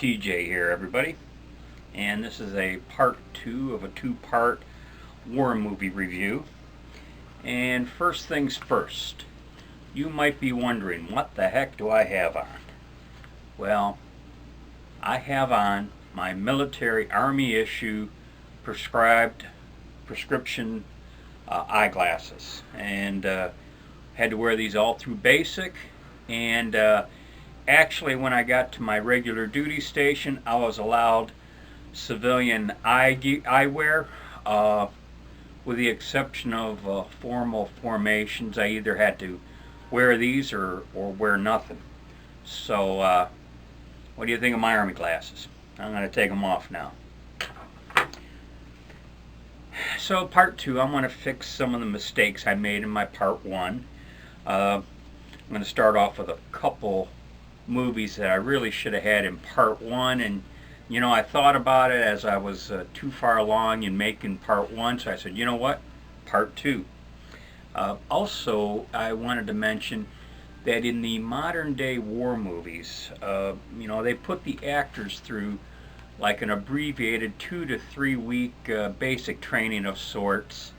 DJ here, everybody, and this is a part two of a two-part war movie review. And first things first, you might be wondering, what the heck do I have on? Well, I have on my military Army issue prescribed prescription eyeglasses, and had to wear these all through basic. And actually, when I got to my regular duty station, I was allowed civilian eyewear, with the exception of formal formations. I either had to wear these or wear nothing. So, what do you think of my Army glasses? I'm going to take them off now. So, part two, I want to fix some of the mistakes I made in my part one. I'm going to start off with a couple movies that I really should have had in part one, and I thought about it as I was too far along in making part one, so I said, you know what, part two. Also, I wanted to mention that in the modern day war movies, they put the actors through like an abbreviated 2 to 3 week basic training of sorts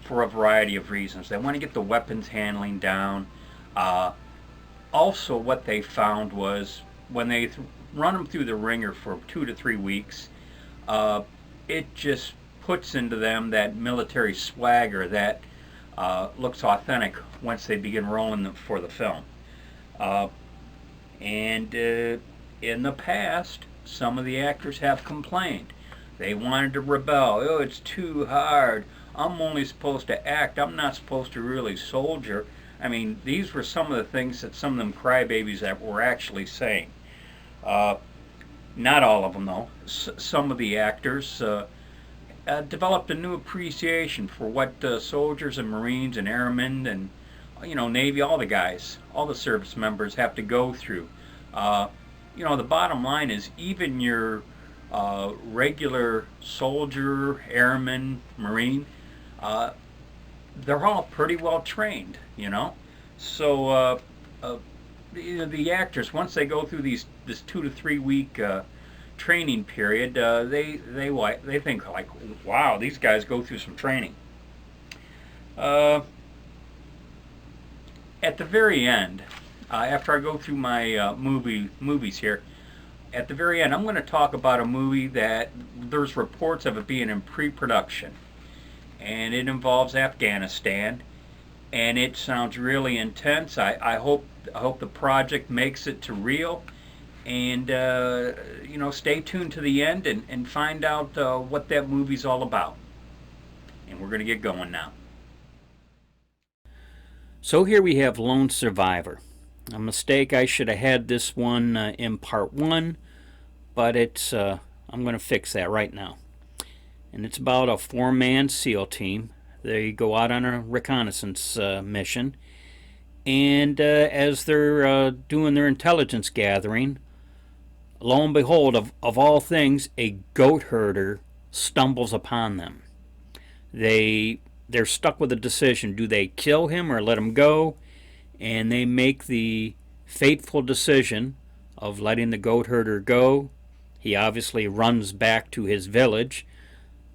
for a variety of reasons. They want to get the weapons handling down. Also, what they found was when they run them through the ringer for 2 to 3 weeks, it just puts into them that military swagger that looks authentic once they begin rolling them for the film. And in the past, some of the actors have complained. They wanted to rebel. Oh, it's too hard. I'm only supposed to act. I'm not supposed to really soldier. I mean, these were some of the things that some of them crybabies that were actually saying. Not all of them, though. Some of the actors developed a new appreciation for what soldiers and Marines and airmen and Navy, all the guys, all the service members have to go through. The bottom line is, even your regular soldier, airman, Marine, they're all pretty well trained, So the actors, once they go through this 2 to 3 week training period, they think like, wow, these guys go through some training. At the very end, after I go through my movies here, at the very end, I'm going to talk about a movie that there's reports of it being in pre-production, and it involves Afghanistan, and it sounds really intense. I hope the project makes it to real, and stay tuned to the end and find out what that movie's all about. And we're going to get going now. So here we have Lone Survivor. A mistake. I should have had this one in part one, but I'm going to fix that right now. And it's about a 4-man SEAL team. They go out on a reconnaissance mission, and as they're doing their intelligence gathering, lo and behold, of all things, a goat herder stumbles upon them. They're stuck with a decision. Do they kill him or let him go? And they make the fateful decision of letting the goat herder go. He obviously runs back to his village,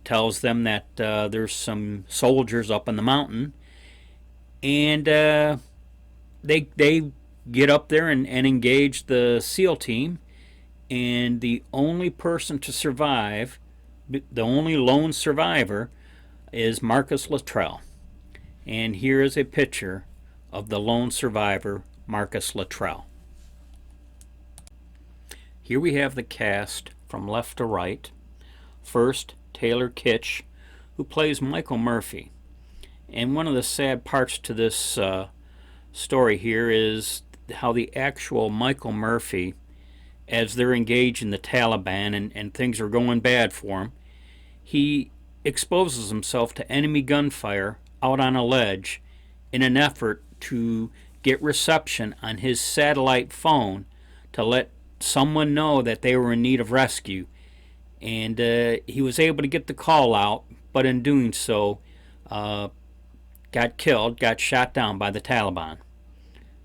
tells them that there's some soldiers up in the mountain, and they get up there and engage the SEAL team. And the only person to survive, the only lone survivor, is Marcus Luttrell. And here is a picture of the lone survivor, Marcus Luttrell. Here we have the cast from left to right. First, Taylor Kitsch, who plays Michael Murphy. And one of the sad parts to this story here is how the actual Michael Murphy, as they're engaged in the Taliban and things are going bad for him, he exposes himself to enemy gunfire out on a ledge in an effort to get reception on his satellite phone to let someone know that they were in need of rescue. And he was able to get the call out, but in doing so, got shot down by the Taliban.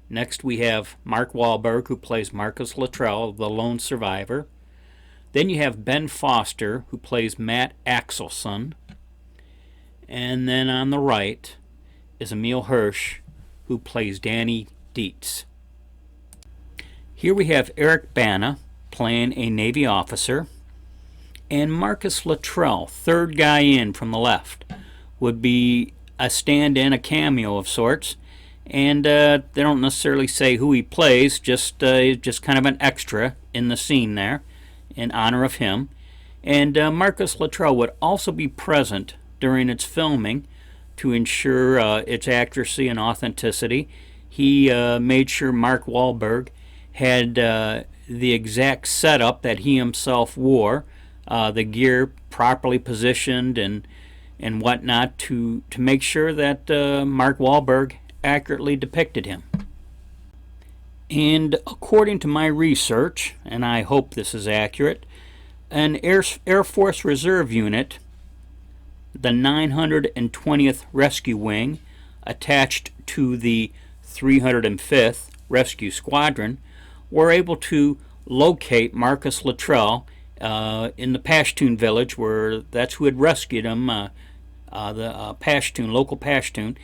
Next we have Mark Wahlberg, who plays Marcus Luttrell, the lone survivor. Then you have Ben Foster, who plays Matt Axelson. And then on the right is Emil Hirsch, who plays Danny Dietz. Here we have Eric Bana playing a Navy officer, and Marcus Luttrell, third guy in from the left, would be a stand-in, a cameo of sorts, and they don't necessarily say who he plays, just kind of an extra in the scene there in honor of him. And Marcus Luttrell would also be present during its filming to ensure its accuracy and authenticity. He made sure Mark Wahlberg had the exact setup that he himself wore, the gear properly positioned and whatnot to make sure that Mark Wahlberg accurately depicted him. And according to my research, and I hope this is accurate, an Air Force Reserve unit, the 920th Rescue Wing, attached to the 305th Rescue Squadron, were able to locate Marcus Luttrell in the Pashtun village, where that's who had rescued him, the Pashtun, local Pashtun.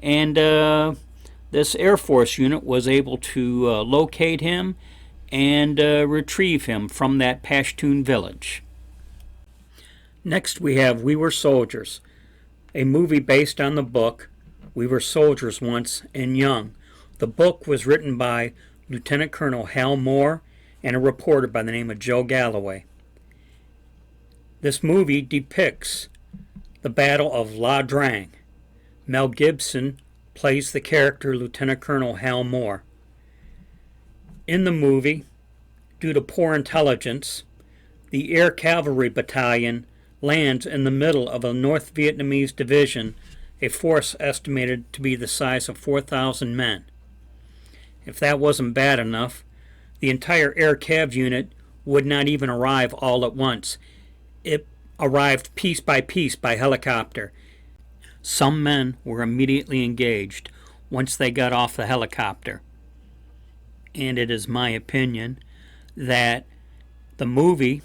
And this Air Force unit was able to locate him and retrieve him from that Pashtun village. Next we have We Were Soldiers, a movie based on the book We Were Soldiers Once and Young. The book was written by Lieutenant Colonel Hal Moore and a reporter by the name of Joe Galloway. This movie depicts the Battle of La Drang. Mel Gibson plays the character Lieutenant Colonel Hal Moore. In the movie, due to poor intelligence, the Air Cavalry Battalion lands in the middle of a North Vietnamese division, a force estimated to be the size of 4,000 men. If that wasn't bad enough, the entire Air Cav unit would not even arrive all at once. It arrived piece by helicopter. Some men were immediately engaged once they got off the helicopter. And it is my opinion that the movie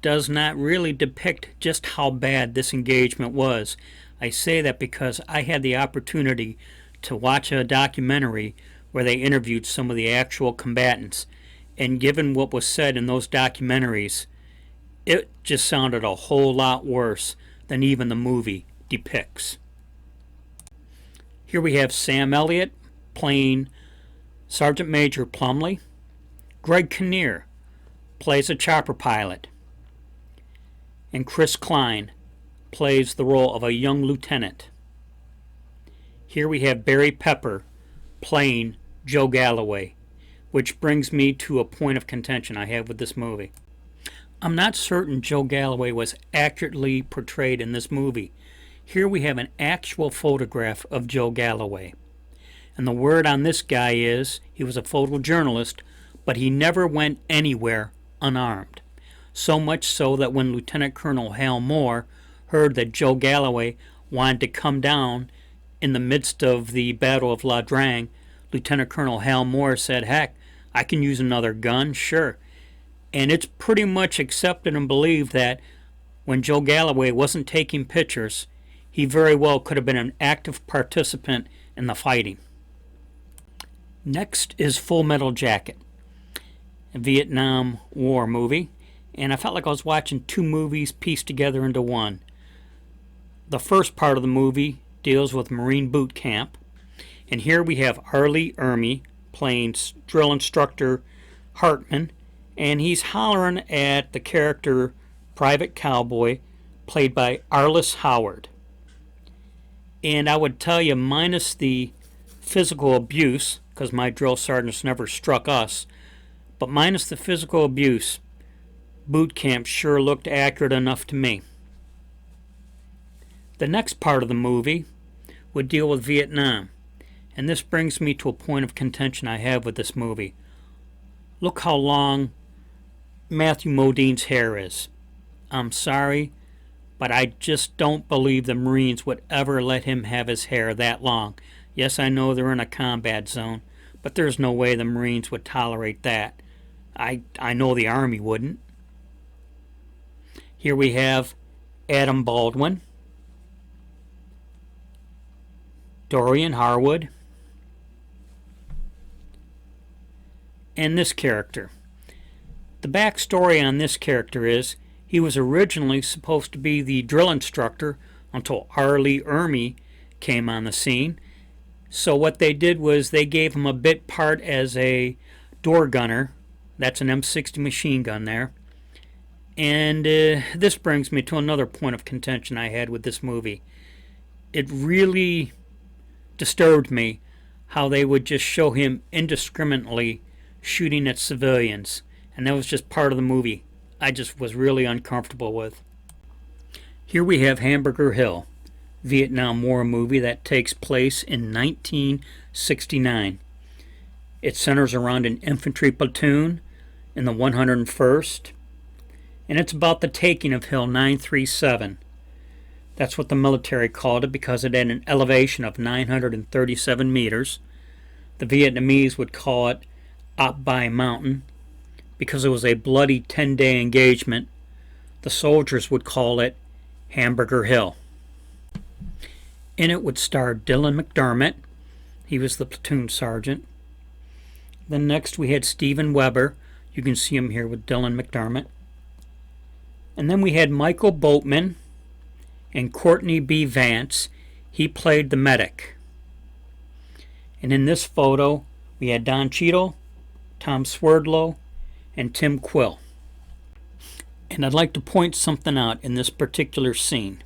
does not really depict just how bad this engagement was. I say that because I had the opportunity to watch a documentary where they interviewed some of the actual combatants, and given what was said in those documentaries, it just sounded a whole lot worse than even the movie depicts. Here we have Sam Elliott playing Sergeant Major Plumley. Greg Kinnear plays a chopper pilot. And Chris Klein plays the role of a young lieutenant. Here we have Barry Pepper playing Joe Galloway, which brings me to a point of contention I have with this movie. I'm not certain Joe Galloway was accurately portrayed in this movie. Here we have an actual photograph of Joe Galloway. And the word on this guy is he was a photojournalist, but he never went anywhere unarmed. So much so that when Lieutenant Colonel Hal Moore heard that Joe Galloway wanted to come down in the midst of the Battle of La Drang, Lieutenant Colonel Hal Moore said, "Heck, I can use another gun, sure." And it's pretty much accepted and believed that when Joe Galloway wasn't taking pictures, he very well could have been an active participant in the fighting. Next is Full Metal Jacket, a Vietnam War movie, and I felt like I was watching two movies pieced together into one. The first part of the movie deals with Marine boot camp, and here we have Arlie Ermy playing drill instructor Hartman, and he's hollering at the character Private Cowboy, played by Arliss Howard. And I would tell you, minus the physical abuse, because my drill sergeants never struck us, but minus the physical abuse, boot camp sure looked accurate enough to me. The next part of the movie would deal with Vietnam, and this brings me to a point of contention I have with this movie. Look how long Matthew Modine's hair is. I'm sorry, but I just don't believe the Marines would ever let him have his hair that long. Yes, I know they're in a combat zone, but there's no way the Marines would tolerate that. I know the Army wouldn't. Here we have Adam Baldwin, Dorian Harwood, and this character. The backstory on this character is he was originally supposed to be the drill instructor until R. Lee Ermey came on the scene. So what they did was they gave him a bit part as a door gunner. That's an M60 machine gun there. And this brings me to another point of contention I had with this movie. It really disturbed me how they would just show him indiscriminately shooting at civilians. And that was just part of the movie I just was really uncomfortable with. Here we have Hamburger Hill, Vietnam War movie that takes place in 1969. It centers around an infantry platoon in the 101st, and it's about the taking of Hill 937. That's what the military called it because it had an elevation of 937 meters. The Vietnamese would call it Ap Bai Mountain because it was a bloody 10-day engagement. The soldiers would call it Hamburger Hill. In it would star Dylan McDermott. He was the platoon sergeant. Then next we had Steven Weber. You can see him here with Dylan McDermott. And then we had Michael Boatman and Courtney B. Vance. He played the medic. And in this photo, we had Don Cheadle, Tom Swerdlow, and Tim Quill. And I'd like to point something out in this particular scene.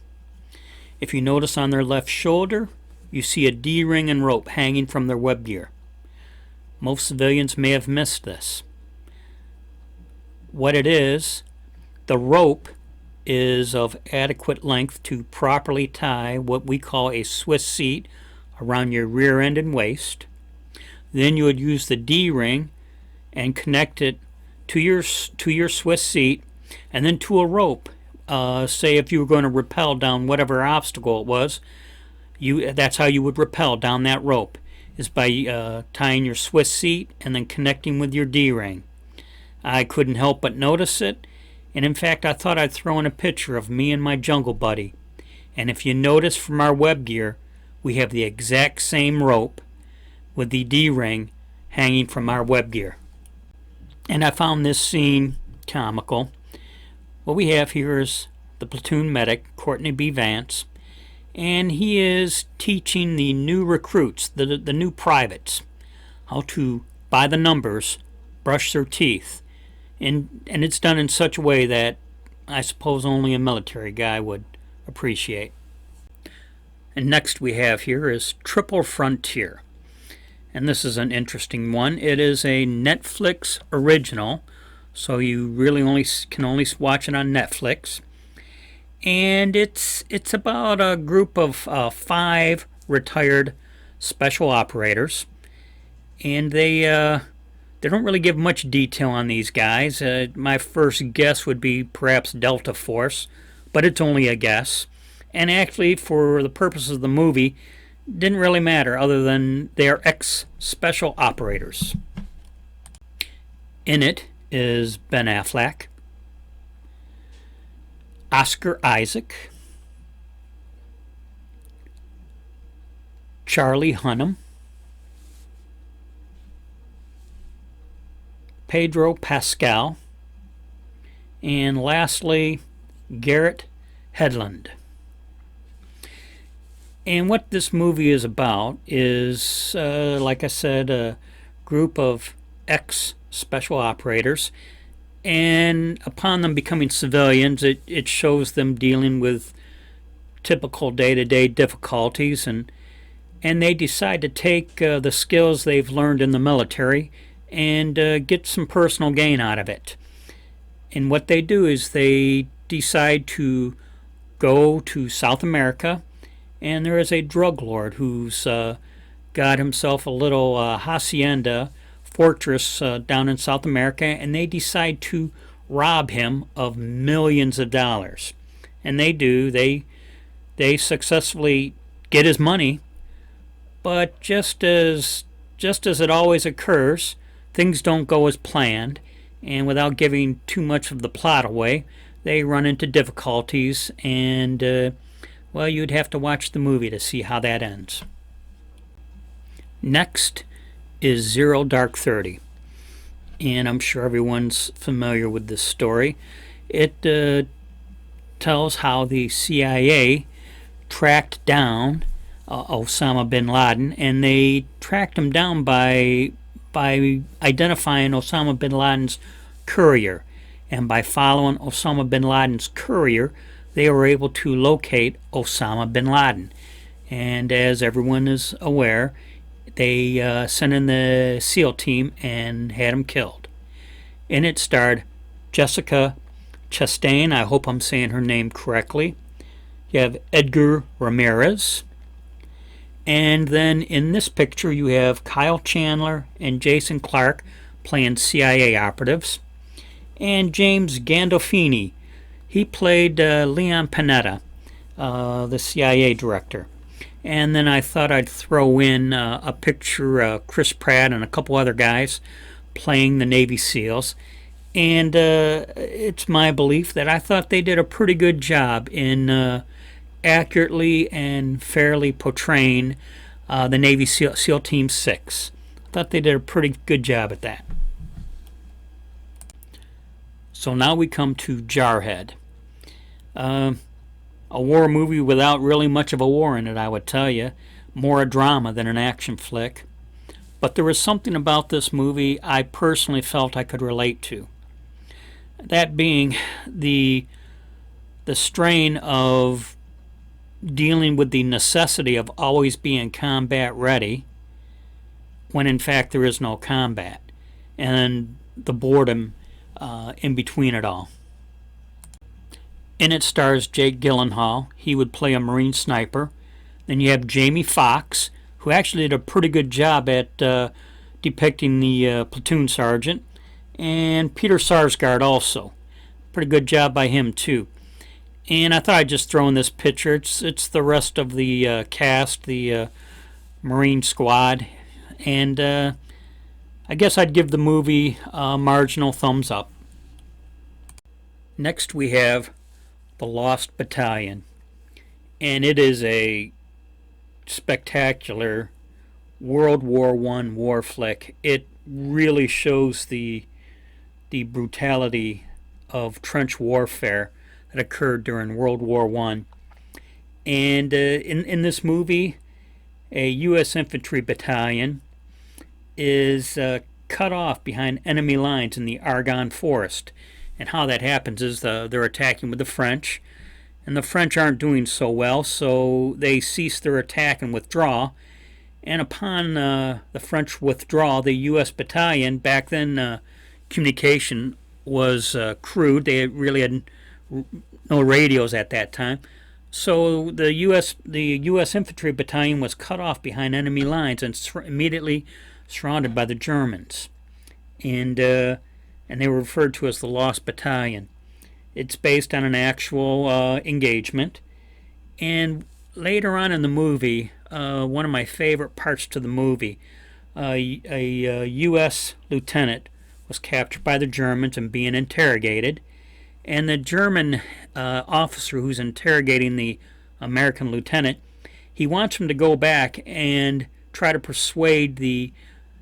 If you notice on their left shoulder, you see a D-ring and rope hanging from their web gear. Most civilians may have missed this. What it is, the rope is of adequate length to properly tie what we call a Swiss seat around your rear end and waist. Then you would use the D-ring and connect it to your Swiss seat and then to a rope. Say if you were going to rappel down whatever obstacle it was, that's how you would rappel down that rope, is by tying your Swiss seat and then connecting with your D-ring. I couldn't help but notice it, and in fact I thought I'd throw in a picture of me and my jungle buddy. And if you notice from our web gear, we have the exact same rope with the D-ring hanging from our web gear. And I found this scene comical. What we have here is the platoon medic, Courtney B. Vance, and he is teaching the new recruits, the new privates, how to, by the numbers, brush their teeth. And it's done in such a way that I suppose only a military guy would appreciate. And next we have here is Triple Frontier. And this is an interesting one. It is a Netflix original, so you really can only watch it on Netflix. And it's about a group of 5 retired special operators, and they don't really give much detail on these guys. My first guess would be perhaps Delta Force, but it's only a guess. And actually, for the purposes of the movie, didn't really matter other than they are ex-special operators. In it is Ben Affleck, Oscar Isaac, Charlie Hunnam, Pedro Pascal, and lastly, Garrett Hedlund. And what this movie is about is, like I said, a group of ex-special operators, and upon them becoming civilians, it shows them dealing with typical day-to-day difficulties, and they decide to take the skills they've learned in the military and get some personal gain out of it. And what they do is they decide to go to South America, and there is a drug lord who's got himself a little hacienda fortress down in South America, and they decide to rob him of millions of dollars. And they do. They successfully get his money, but just as it always occurs, things don't go as planned, and without giving too much of the plot away, they run into difficulties, and well, you'd have to watch the movie to see how that ends. Next is Zero Dark 30, and I'm sure everyone's familiar with this story. It tells how the CIA tracked down Osama bin Laden, and they tracked him down by identifying Osama bin Laden's courier. And by following Osama bin Laden's courier, they were able to locate Osama bin Laden. And as everyone is aware, they sent in the SEAL team and had him killed. And it starred Jessica Chastain. I hope I'm saying her name correctly. You have Edgar Ramirez. And then in this picture you have Kyle Chandler and Jason Clarke playing CIA operatives. And James Gandolfini, he played Leon Panetta, the CIA director. And then I thought I'd throw in a picture of Chris Pratt and a couple other guys playing the Navy SEALs. And it's my belief that I thought they did a pretty good job in accurately and fairly portraying the Navy SEAL Team 6. I thought they did a pretty good job at that. So now we come to Jarhead. A war movie without really much of a war in it, I would tell you. More a drama than an action flick. But there was something about this movie I personally felt I could relate to. That being the strain of dealing with the necessity of always being combat ready when in fact there is no combat, and the boredom in between it all. In it stars Jake Gyllenhaal. He would play a Marine sniper. Then you have Jamie Foxx, who actually did a pretty good job at depicting the platoon sergeant, and Peter Sarsgaard also. Pretty good job by him too. And I thought I'd just throw in this picture. It's the rest of the cast, the Marine squad, and I guess I'd give the movie a marginal thumbs up. Next we have The Lost Battalion, and it is a spectacular World War I war flick. It really shows the brutality of trench warfare that occurred during World War I. And in this movie, a U.S. infantry battalion is cut off behind enemy lines in the Argonne Forest. And how that happens is they're attacking with the French, and the French aren't doing so well, so they cease their attack and withdraw. And upon the French withdrawal, the U.S. battalion, back then communication was crude. They really had no radios at that time. So the U.S. infantry battalion was cut off behind enemy lines and immediately surrounded by the Germans. And they were referred to as the Lost Battalion. It's based on an actual engagement. And later on in the movie, one of my favorite parts to the movie, a U.S. lieutenant was captured by the Germans and being interrogated. And the German officer who's interrogating the American lieutenant, he wants him to go back and try to persuade the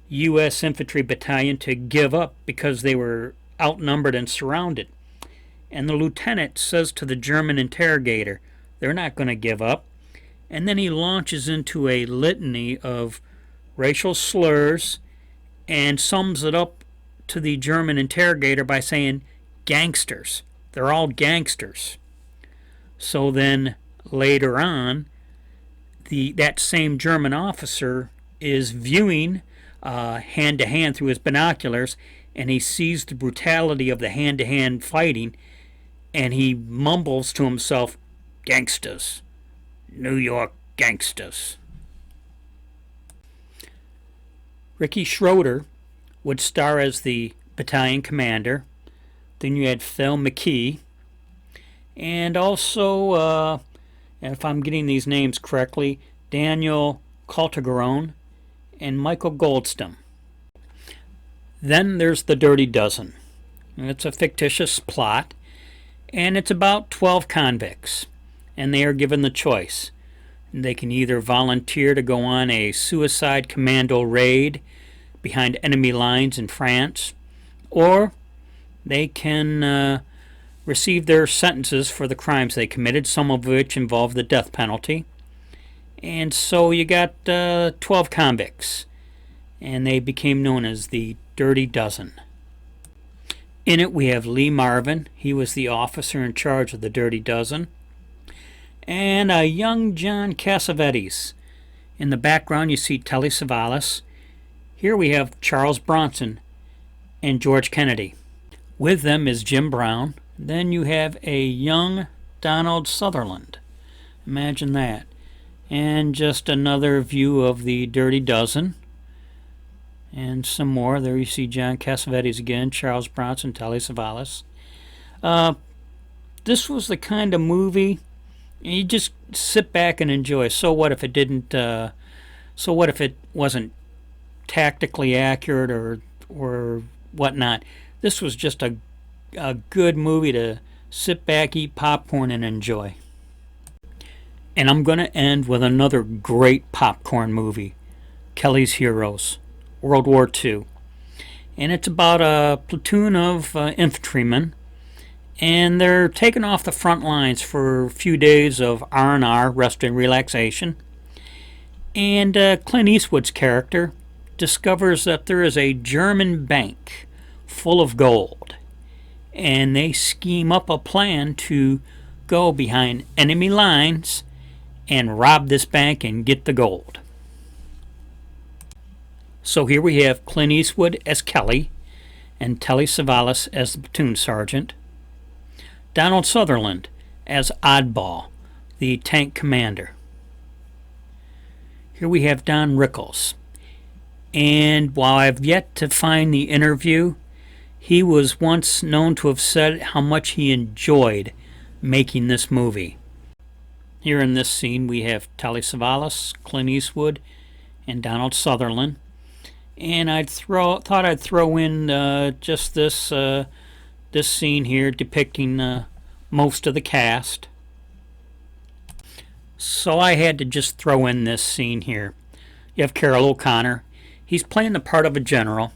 U.S. infantry battalion to give up because they were outnumbered and surrounded. And the lieutenant says to the German interrogator, they're not going to give up. And then he launches into a litany of racial slurs and sums it up to the German interrogator by saying, gangsters. They're all gangsters. So then later on, that same German officer is viewing hand-to-hand through his binoculars, and he sees the brutality of the hand-to-hand fighting, and he mumbles to himself, gangsters, New York gangsters. Ricky Schroeder would star as the battalion commander. Then you had Phil McKee, and also, if I'm getting these names correctly, Daniel Caltagirone and Michael Goldston. Then there's The Dirty Dozen. And it's a fictitious plot, And it's about 12 convicts, and they are given the choice. They can either volunteer to go on a suicide commando raid behind enemy lines in France, or they can receive their sentences for the crimes they committed, some of which involve the death penalty. And so you got 12 convicts, and they became known as the Dirty Dozen. In it, we have Lee Marvin. He was the officer in charge of the Dirty Dozen. And a young John Cassavetes. In the background, you see Telly Savalas. Here we have Charles Bronson and George Kennedy. With them is Jim Brown. Then you have a young Donald Sutherland. Imagine that. And just another view of the Dirty Dozen. And some more. There you see John Cassavetes again, Charles Bronson, Telly Savalas. This was the kind of movie you just sit back and enjoy. So what if it didn't? So what if it wasn't tactically accurate or whatnot? This was just a good movie to sit back, eat popcorn, and enjoy. And I'm going to end with another great popcorn movie, Kelly's Heroes, World War II. And it's about a platoon of infantrymen, and they're taken off the front lines for a few days of R&R, rest and relaxation. And Clint Eastwood's character discovers that there is a German bank full of gold, and they scheme up a plan to go behind enemy lines and rob this bank and get the gold. So here we have Clint Eastwood as Kelly and Telly Savalas as the platoon sergeant, Donald Sutherland as Oddball, the tank commander. Here we have Don Rickles. And while I've yet to find the interview, he was once known to have said how much he enjoyed making this movie. Here in this scene we have Telly Savalas, Clint Eastwood, and Donald Sutherland. And thought I'd throw in just this scene here depicting most of the cast. So I had to just throw in this scene here. You have Carroll O'Connor. He's playing the part of a general,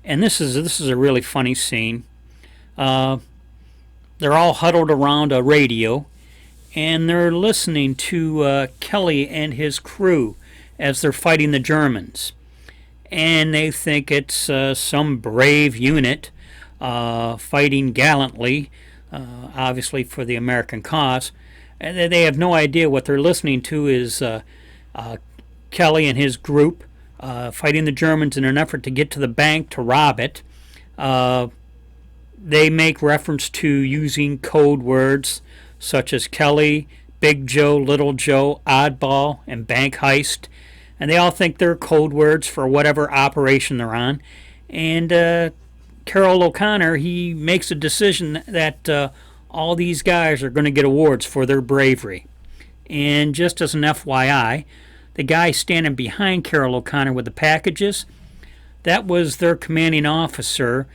and this is a really funny scene. They're all huddled around a radio, and they're listening to Kelly and his crew as they're fighting the Germans. And they think it's some brave unit fighting gallantly, obviously for the American cause. And they have no idea what they're listening to is Kelly and his group fighting the Germans in an effort to get to the bank to rob it. They make reference to using code words such as Kelly, Big Joe, Little Joe, Oddball, and Bank Heist. And they all think they're code words for whatever operation they're on. And Carroll O'Connor, he makes a decision that all these guys are going to get awards for their bravery. And just as an FYI, the guy standing behind Carroll O'Connor with the packages, that was their commanding officer.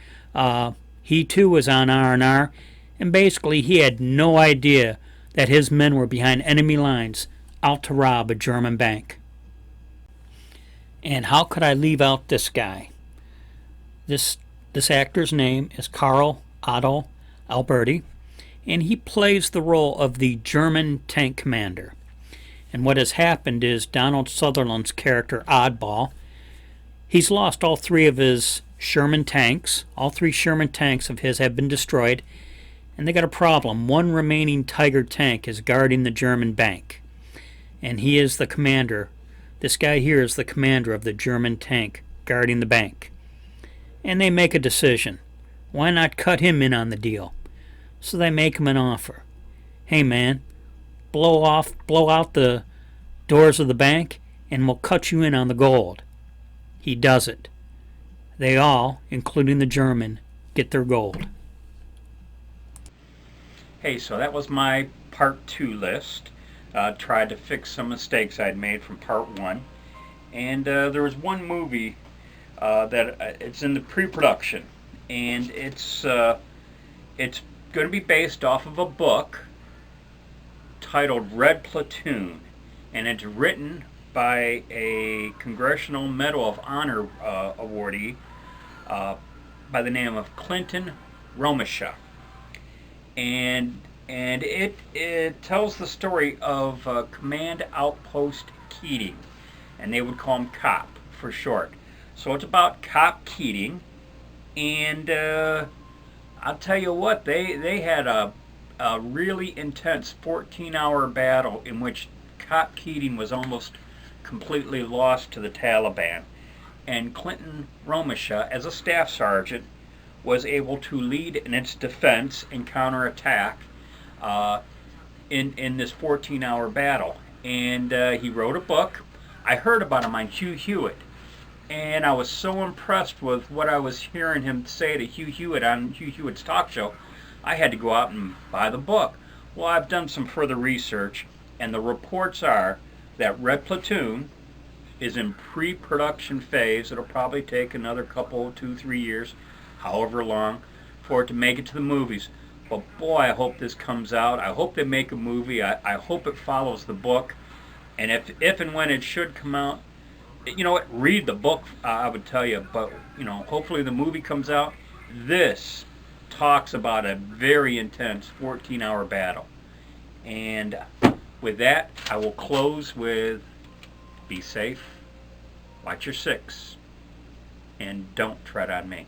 He too was on R&R, and basically he had no idea that his men were behind enemy lines out to rob a German bank. And how could I leave out this guy? This actor's name is Carl Otto Alberti, and he plays the role of the German tank commander. And what has happened is Donald Sutherland's character, Oddball, he's lost all three of his Sherman tanks. All three Sherman tanks of his have been destroyed, and they got a problem. One remaining Tiger tank is guarding the German bank, and he is the commander. This guy here is the commander of the German tank guarding the bank. And they make a decision. Why not cut him in on the deal? So they make him an offer. Hey man, blow out the doors of the bank and we'll cut you in on the gold. He does it. They all, including the German, get their gold. Hey, so that was my part 2 list. Tried to fix some mistakes I'd made from part 1. And there was one movie that it's in the pre-production, and it's going to be based off of a book titled Red Platoon, and it's written by a Congressional Medal of Honor awardee uh, by the name of Clinton Romisha, and it tells the story of Command Outpost Keating, and they would call him COP for short. So it's about Cop Keating, and I'll tell you what, they had a really intense 14-hour battle in which Cop Keating was almost completely lost to the Taliban. And Clinton Romisha, as a staff sergeant, was able to lead in its defense and counterattack in this 14-hour battle. And he wrote a book. I heard about him on Hugh Hewitt, and I was so impressed with what I was hearing him say to Hugh Hewitt on Hugh Hewitt's talk show, I had to go out and buy the book. Well, I've done some further research, and the reports are that Red Platoon is in pre-production phase. It'll probably take another couple, 2-3 years, however long, for it to make it to the movies. But boy, I hope this comes out. I hope they make a movie. I hope it follows the book. And if and when it should come out, you know what, read the book, I would tell you. But, you know, hopefully the movie comes out. This talks about a very intense 14-hour battle. And with that, I will close with be safe, watch your six, and don't tread on me.